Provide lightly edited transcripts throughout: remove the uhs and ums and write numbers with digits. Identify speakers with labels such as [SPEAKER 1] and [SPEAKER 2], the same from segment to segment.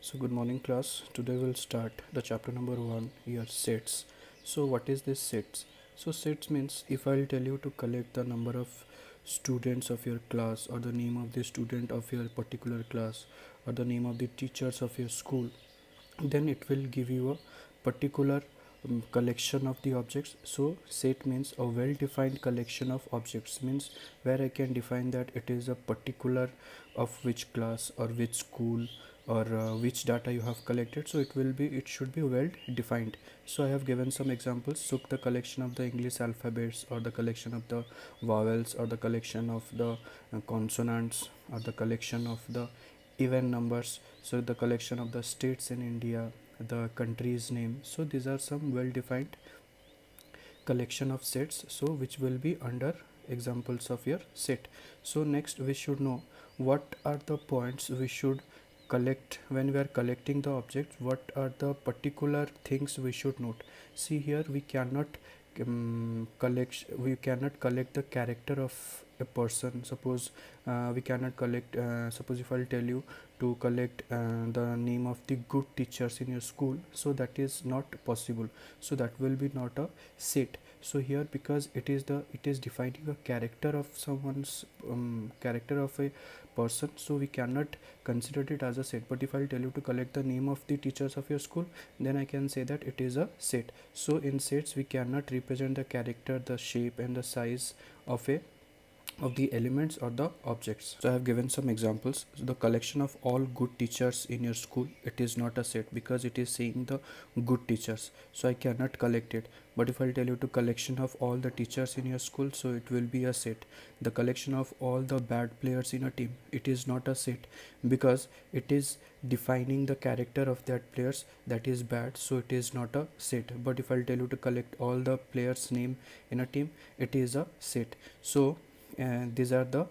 [SPEAKER 1] So good morning class. Today we'll start the chapter number 1 here sets. So what is this sets? So sets means if I'll tell you to collect the number of students of your class or the name of the student of your particular class or the name of the teachers of your school, then it will give you a particular collection of the objects. So set means a well defined collection of objects, means where I can define that it is a particular of which class or which school or which data you have collected. So it should be well defined. So I have given some examples. Took the collection of the English alphabets or the collection of the vowels or the collection of the consonants or the collection of the even numbers. So the collection of the states in India, the country's name. So these are some well defined collection of sets, so which will be under examples of your set. So next we should know what are the points we should collect when we are collecting the objects. What are the particular things we should note? See here, we cannot collect the character of a person. Suppose we cannot collect suppose if I'll tell you to collect the name of the good teachers in your school, so that is not possible. So that will be not a set. So here, because it is defining a character of someone's character of a person, so we cannot consider it as a set. But if I'll tell you to collect the name of the teachers of your school, then I can say that it is a set. So in sets we cannot represent the character, the shape and the size of the elements or the objects. So I have given some examples. So the collection of all good teachers in your school, it is not a set because it is saying the good teachers, so I cannot collect it. But if I'll tell you to collection of all the teachers in your school, so it will be a set. The collection of all the bad players in a team, it is not a set because it is defining the character of that players that is bad, so it is not a set. But if I'll tell you to collect all the players name in a team, it is a set. So and these are the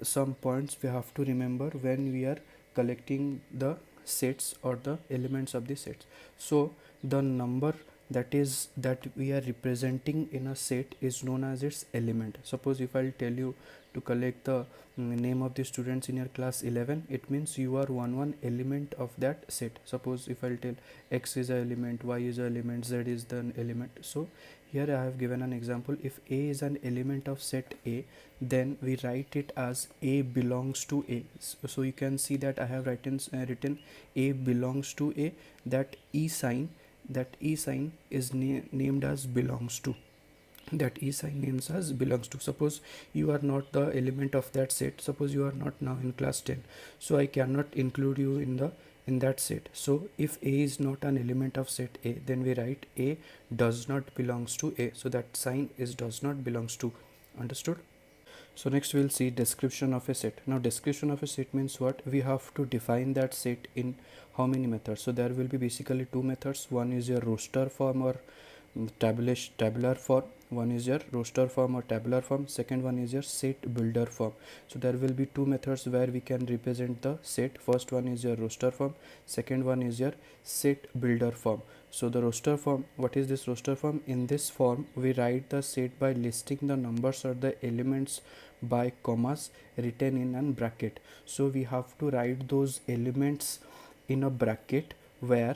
[SPEAKER 1] some points we have to remember when we are collecting the sets or the elements of the sets. So the number that we are representing in a set is known as its element. Suppose if I'll tell you to collect the name of the students in your class 11, it means you are one element of that set. Suppose if I'll tell x is an element, y is an element, z is the element. So here I have given an example. If a is an element of set A, then we write it as A belongs to A. So you can see that I have written A belongs to A. That E sign is named as belongs to. That E sign names as belongs to. Suppose you are not the element of that set. Suppose you are not now in class 10. So I cannot include you in that set. So if A is not an element of set A, then we write A does not belongs to A. So that sign is does not belongs to. Understood? So next we'll see description of a set. Now description of a set means what? We have to define that set in how many methods. So there will be basically two methods. One is your roster form or tabular form. One is your roster form or tabular form. Second one is your set builder form. So there will be two methods where we can represent the set. First one is your roster form. Second one is your set builder form. So the roster form, what is this roster form? In this form we write the set by listing the numbers or the elements by commas written in a bracket. So we have to write those elements in a bracket where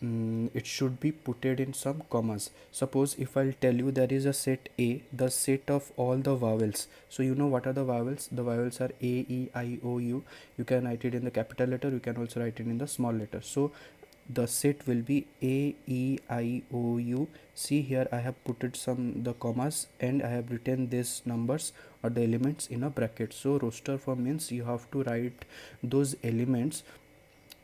[SPEAKER 1] it should be putted in some commas. Suppose if I'll tell you there is a set A, the set of all the vowels. So you know what are the vowels? The vowels are A, E, I, O, U. You can write it in the capital letter, you can also write it in the small letter. So the set will be A, E, I, O, U. See here I have put it some the commas and I have written these numbers or the elements in a bracket. So roster form means you have to write those elements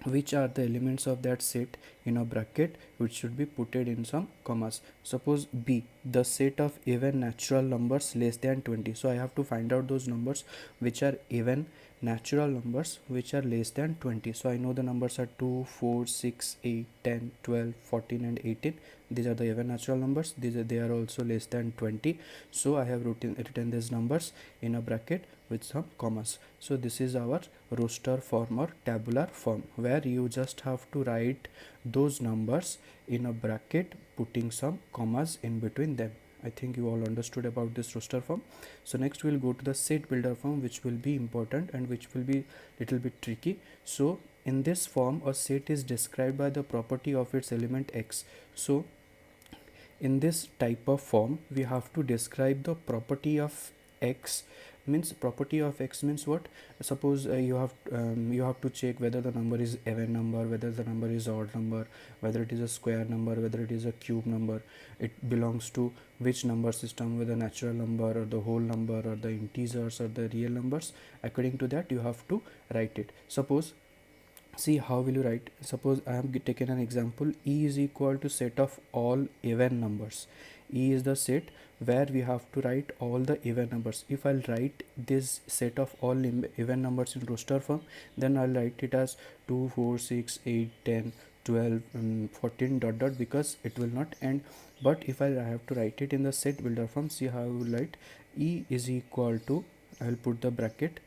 [SPEAKER 1] which are the elements of that set in a bracket which should be putted in some commas. Suppose B, the set of even natural numbers less than 20. So I have to find out those numbers which are even natural numbers which are less than 20. So I know the numbers are 2, 4, 6, 8, 10, 12, 14 and 18. These are the even natural numbers. They are also less than 20. So I have written these numbers in a bracket with some commas. So this is our roster form or tabular form where you just have to write those numbers in a bracket putting some commas in between them. I think you all understood about this roster form. So next we'll go to the set builder form, which will be important and which will be little bit tricky. So In this form, a set is described by the property of its element x. So in this type of form, we have to describe the property of x. Means property of x means what? Suppose you have to check whether the number is even number, whether the number is odd number, whether it is a square number, whether it is a cube number, it belongs to which number system, whether natural number or the whole number or the integers or the real numbers. According to that, you have to write it. Suppose, see how will you write. Suppose I have taken an example. E is equal to set of all even numbers. E is the set where we have to write all the even numbers. If I'll write this set of all even numbers in roster form, then I'll write it as 2, 4, 6, 8, 10, 12 and 14 dot dot, because it will not end. But if I have to write it in the set builder form, see how I will write. E is equal to, I will put the bracket,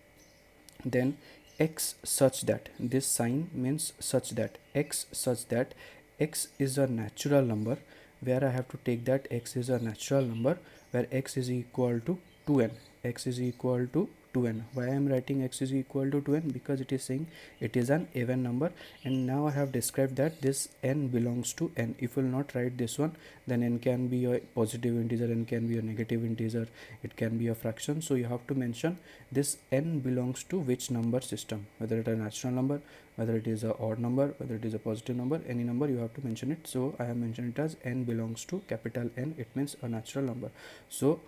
[SPEAKER 1] then x such that, this sign means such that, x such that x is a natural number, where I have to take that x is a natural number, where x is equal to 2n. X is equal to 2n. Why I am writing x is equal to 2n? Because it is saying it is an even number, and now I have described that this n belongs to n. If you will not write this one, then n can be a positive integer, n can be a negative integer, it can be a fraction. So you have to mention this n belongs to which number system, whether it is a natural number, whether it is a odd number, whether it is a positive number, any number you have to mention it. So I have mentioned it as n belongs to capital N, it means a natural number. So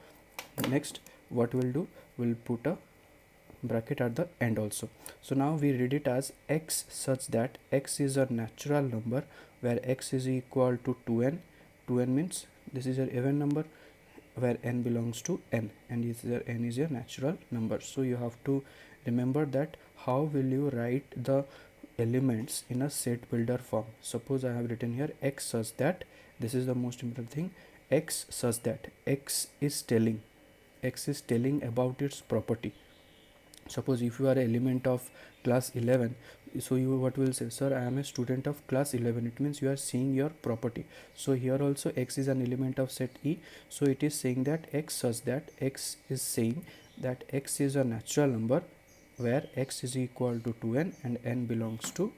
[SPEAKER 1] next what we'll do, we'll put a bracket at the end also. So now we read it as x such that x is a natural number where x is equal to 2n. 2n means this is an even number where n belongs to n, and n is a natural number. So you have to remember that how will you write the elements in a set builder form. Suppose I have written here x such that, this is the most important thing, x such that, x is telling about its property. Suppose if you are an element of class 11, so you what will say, sir, I am a student of class 11, it means you are seeing your property. So here also x is an element of set E, so it is saying that x such that, x is saying that x is a natural number where x is equal to 2n and n belongs to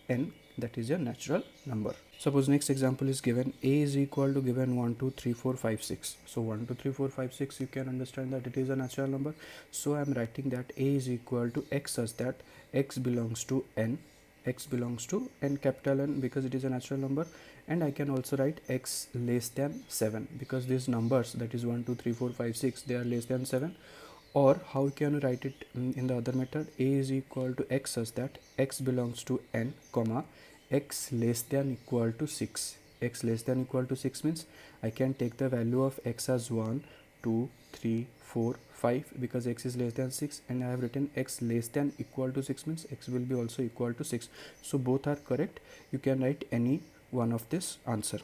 [SPEAKER 1] n, that is a natural number. Suppose next example is given, a is equal to given 1 2 3 4 5 6. So 1 2 3 4 5 6, you can understand that it is a natural number. So I am writing that a is equal to x such that x belongs to n, x belongs to n capital N, because it is a natural number. And I can also write x less than 7, because these numbers, that is 1 2 3 4 5 6, they are less than 7. Or how can you write it in the other method? A is equal to x such that x belongs to n, comma, x less than equal to 6. X less than equal to 6 means I can take the value of x as 1 2 3 4 5, because x is less than 6, and I have written x less than equal to 6 means x will be also equal to 6. So both are correct. You can write any one of this answer.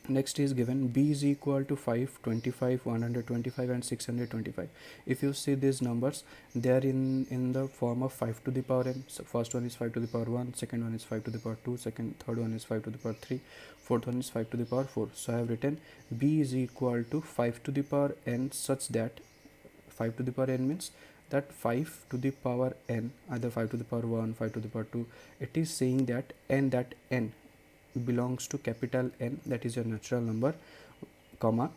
[SPEAKER 1] Next is given b is equal to 5, 25, 125 and 625. If you see these numbers, they are in the form of 5 to the power n. So first one is 5 to the power 1, second one is 5 to the power 2, third one is 5 to the power 3, fourth one is 5 to the power 4. So I have written b is equal to 5 to the power n such that, 5 to the power n means that 5 to the power n, either 5 to the power 1, 5 to the power 2, it is saying that n belongs to capital N, that is a natural number, comma,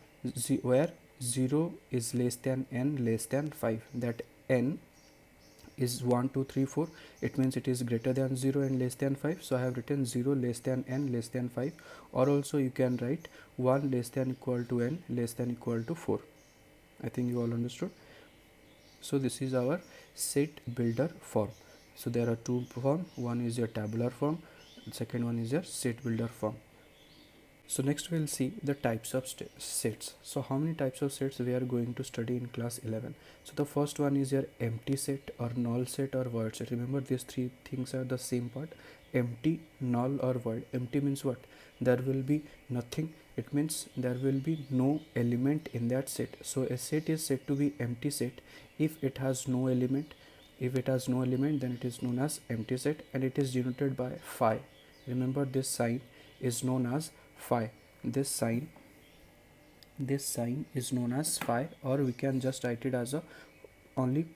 [SPEAKER 1] where 0 is less than n less than 5, that n is 1 2 3 4, it means it is greater than 0 and less than 5. So I have written 0 less than n less than 5, or also you can write 1 less than equal to n less than equal to 4. I think you all understood. So this is our set builder form. So there are two forms, one is your tabular form, second one is your set builder form. So next we'll see the types of sets. So how many types of sets we are going to study in class 11? So the first one is your empty set or null set or void set. Remember, these three things are the same part: empty, null or void. Empty means what? There will be nothing. It means there will be no element in that set. So a set is said to be empty set if it has no element. If it has no element, then it is known as empty set, and it is denoted by phi. Remember, this sign is known as phi. This sign is known as phi, or we can just write it as a only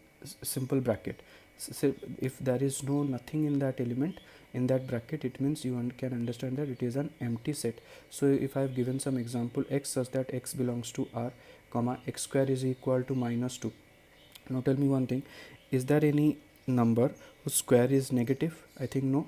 [SPEAKER 1] simple bracket. So if there is nothing in that element, in that bracket, it means you can understand that it is an empty set. So if I have given some example, x such that x belongs to R, comma x square is equal to -2. Now tell me one thing, is there any number whose square is negative? I think no.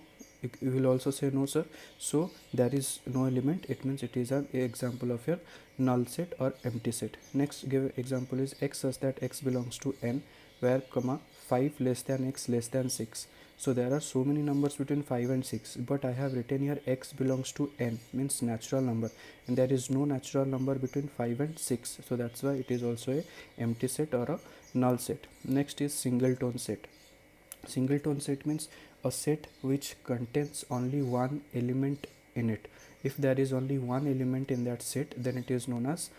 [SPEAKER 1] You will also say no, sir. So there is no element, it means it is an example of your null set or empty set. Next give example is x such that x belongs to n, where comma 5 less than x less than 6. So there are so many numbers between 5 and 6, but I have written here x belongs to n, means natural number, and there is no natural number between 5 and 6, so that's why it is also a empty set or a null set. Next is singleton set. Singleton set means a set which contains only one element in it. If there is only one element in that set, then it is known as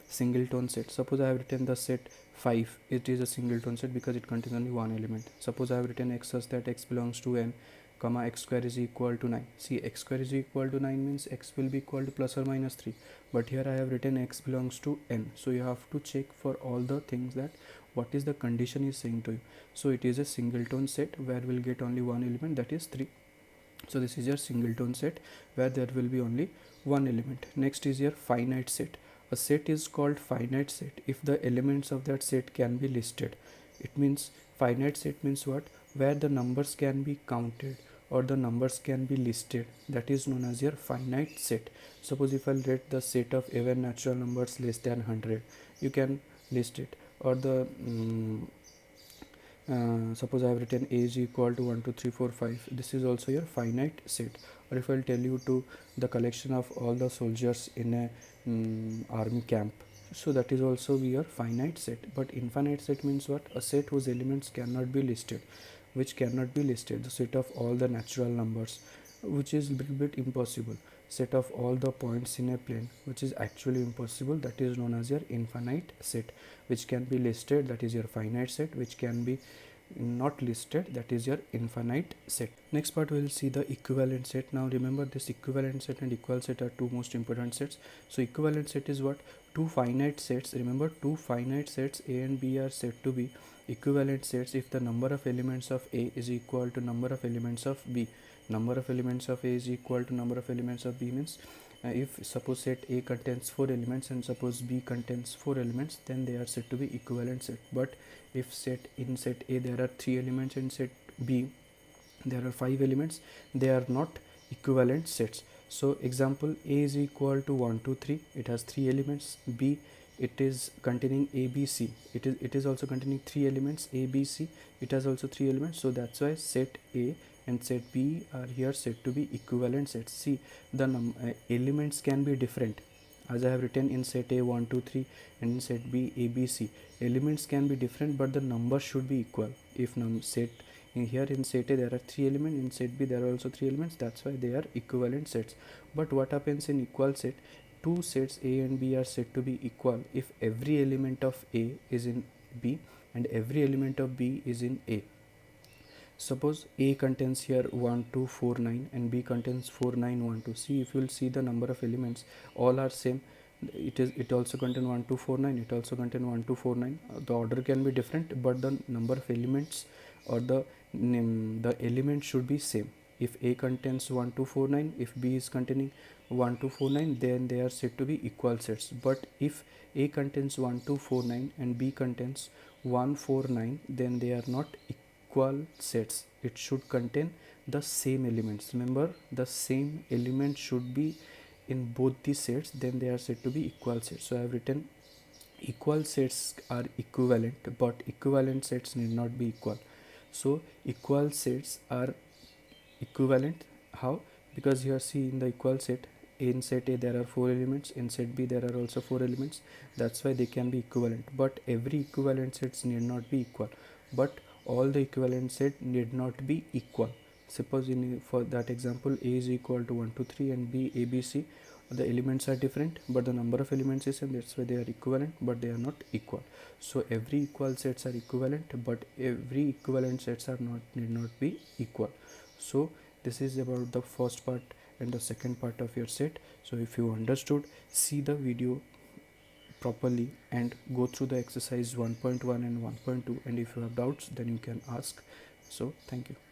[SPEAKER 1] singleton set. Suppose I have written the set 5, it is a singleton set because it contains only one element. Suppose I have written x such that x belongs to n, comma x square is equal to 9. See, x square is equal to 9 means x will be equal to plus or minus 3, but here I have written x belongs to n, so you have to check for all the things that what is the condition is saying to you. So it is a singleton set where we'll get only one element, that is 3. So this is your singleton set where there will be only one element. Next is your finite set. A set is called finite set if the elements of that set can be listed. It means finite set means what? Where the numbers can be counted or the numbers can be listed, that is known as your finite set. Suppose if I'll get the set of even natural numbers less than 100, you can list it. Or the suppose I have written a is equal to 1 2 3 4 5, this is also your finite set. Or if I'll tell you to the collection of all the soldiers in a army camp, so that is also your finite set. But infinite set means what? A set whose elements cannot be listed. Which cannot be listed? The set of all the natural numbers, which is a little bit impossible. Set of all the points in a plane, which is actually impossible, that is known as your infinite set. Which can be listed, that is your finite set. Which can be not listed, that is your infinite set. Next part we will see the equivalent set. Now remember, this equivalent set and equal set are two most important sets. So equivalent set is what? Two finite sets. Remember, two finite sets A and B are said to be equivalent sets if the number of elements of A is equal to number of elements of B. Number of elements of A is equal to number of elements of B means if suppose set A contains 4 elements and suppose B contains 4 elements, then they are said to be equivalent set. But if in set A there are 3 elements and set B there are 5 elements, they are not equivalent sets. So example, A is equal to 1 2 3, it has 3 elements. B, it is containing A B C, it is also containing 3 elements. A B C, it has also 3 elements, so that's why set A and set B are here said to be equivalent sets. See, the elements can be different, as I have written in set A 1 2 3 and in set B A B C. Elements can be different, but the number should be equal. If set here in set A there are 3 elements, in set B there are also 3 elements, that's why they are equivalent sets. But what happens in equal set? Two sets A and B are said to be equal if every element of A is in B and every element of B is in A. Suppose A contains here 1 2 4 9 and B contains 4 9 1 2. See, if you will see the number of elements, all are same. It also contain 1 2 4 9, it also contain 1 2 4 9. The order can be different, but the number of elements or the element should be same. If A contains 1 2 4 9, if B is containing 1 2 4 9, then they are said to be equal sets. But if A contains 1 2 4 9 and B contains 1 4 9, then they are not equal sets. It should contain the same elements. Remember, the same element should be in both the sets, then they are said to be equal sets. So I have written equal sets are equivalent, but equivalent sets need not be equal. So equal sets are equivalent. How? Because here see, in the equal set, in set A there are 4 elements, in set B there are also 4 elements, that's why they can be equivalent. But every equivalent sets need not be equal, but all the equivalent set need not be equal. Suppose for that example, A is equal to 1 2 3 and B A B C, the elements are different but the number of elements is same, that's why they are equivalent, but they are not equal. So every equal sets are equivalent, but every equivalent sets are need not be equal. So this is about the first part and the second part of your set. So if you understood, see the video properly and go through the exercise 1.1 and 1.2, and if you have doubts then you can ask. So thank you.